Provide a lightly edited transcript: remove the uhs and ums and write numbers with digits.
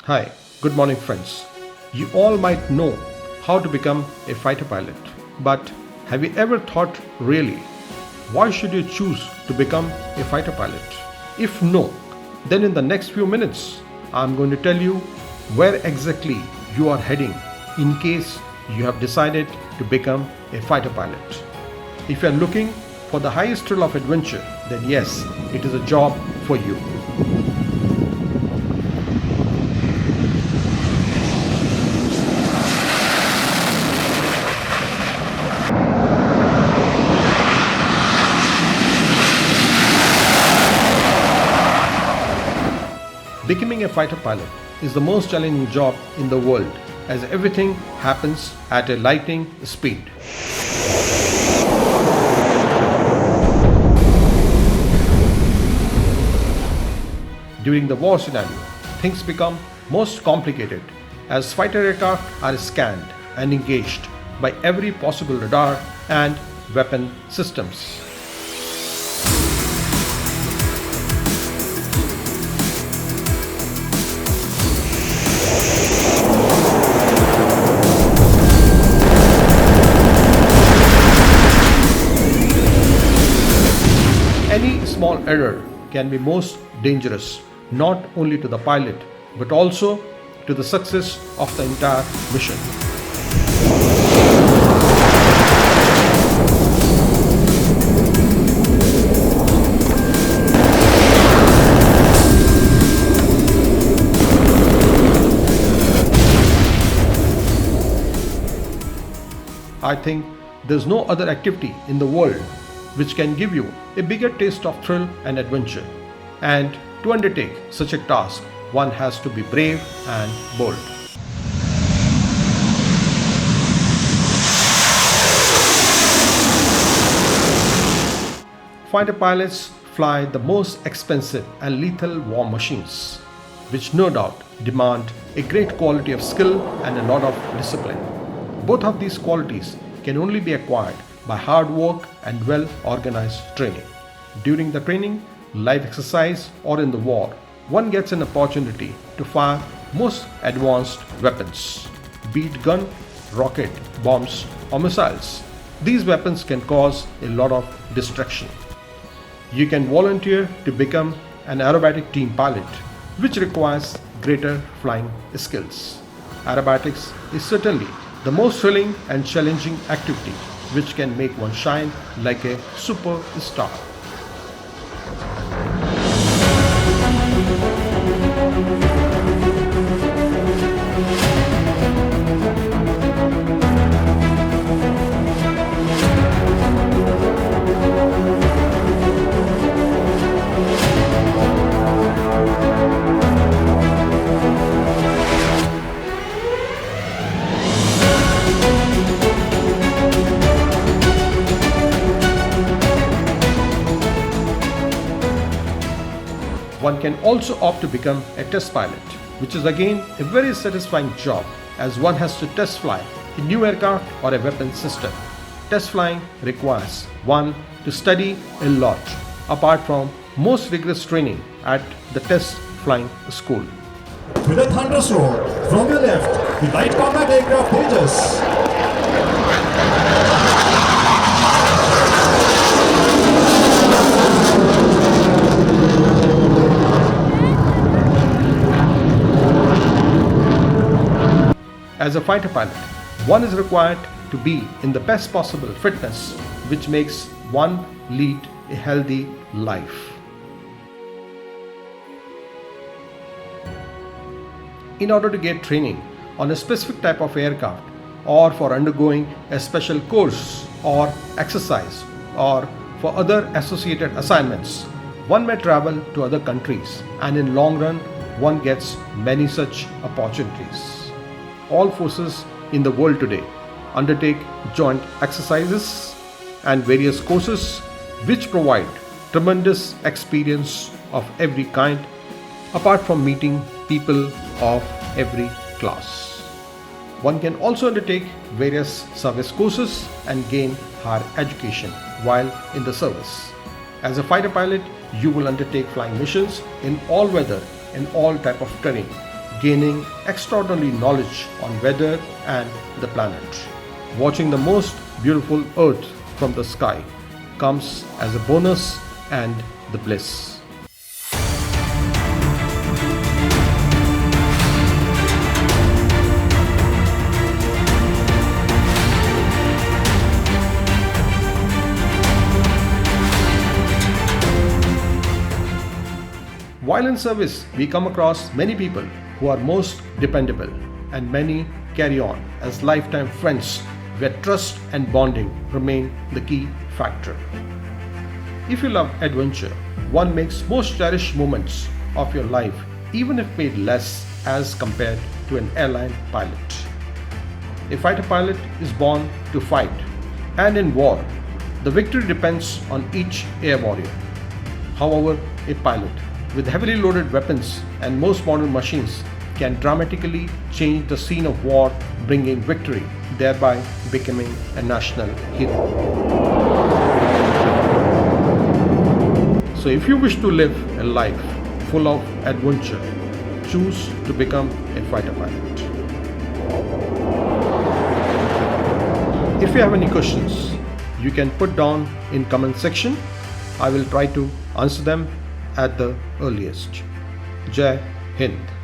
Hi, good morning, friends. You all might know how to become a fighter pilot, but have you ever thought really why should you choose to become a fighter pilot? If no, then in the next few minutes, I'm going to tell you where exactly you are heading in case you have decided to become a fighter pilot. If you are looking for the highest thrill of adventure, then yes, it is a job for you. Becoming a fighter pilot is the most challenging job in the world as everything happens at a lightning speed. During the war scenario, things become most complicated as fighter aircraft are scanned and engaged by every possible radar and weapon systems. Any small error can be most dangerous, not only to the pilot, but also to the success of the entire mission. I think there's no other activity in the world which can give you a bigger taste of thrill and adventure. And to undertake such a task, one has to be brave and bold. Fighter pilots fly the most expensive and lethal war machines, which no doubt demand a great quality of skill and a lot of discipline. Both of these qualities can only be acquired by hard work and well organized training. During the training, live exercise, or in the war, one gets an opportunity to fire most advanced weapons, be it gun, rocket, bombs, or missiles. These weapons can cause a lot of destruction. You can volunteer to become an aerobatic team pilot, which requires greater flying skills. Aerobatics is certainly the most thrilling and challenging activity which can make one shine like a superstar. One can also opt to become a test pilot, which is again a very satisfying job as one has to test fly a new aircraft or a weapon system. Test flying requires one to study a lot, apart from most rigorous training at the test flying school. With a thunderous roar from your left, the light combat aircraft Tejas. As a fighter pilot, one is required to be in the best possible fitness, which makes one lead a healthy life. In order to get training on a specific type of aircraft, or for undergoing a special course or exercise, or for other associated assignments, one may travel to other countries, and in long run, one gets many such opportunities. All forces in the world today undertake joint exercises and various courses which provide tremendous experience of every kind apart from meeting people of every class. One can also undertake various service courses and gain higher education while in the service. As a fighter pilot, you will undertake flying missions in all weather and all type of terrain, gaining extraordinary knowledge on weather and the planet. Watching the most beautiful earth from the sky comes as a bonus and the bliss. While in service, we come across many people who are most dependable, and many carry on as lifetime friends where trust and bonding remain the key factor. If you love adventure, one makes most cherished moments of your life, even if paid less as compared to an airline pilot. A fighter pilot is born to fight, and in war, the victory depends on each air warrior. However, a pilot with heavily loaded weapons and most modern machines can dramatically change the scene of war, bringing victory, thereby becoming a national hero. So if you wish to live a life full of adventure, choose to become a fighter pilot. If you have any questions, you can put down in comment section. I will try to answer them at the earliest. Jai Hind.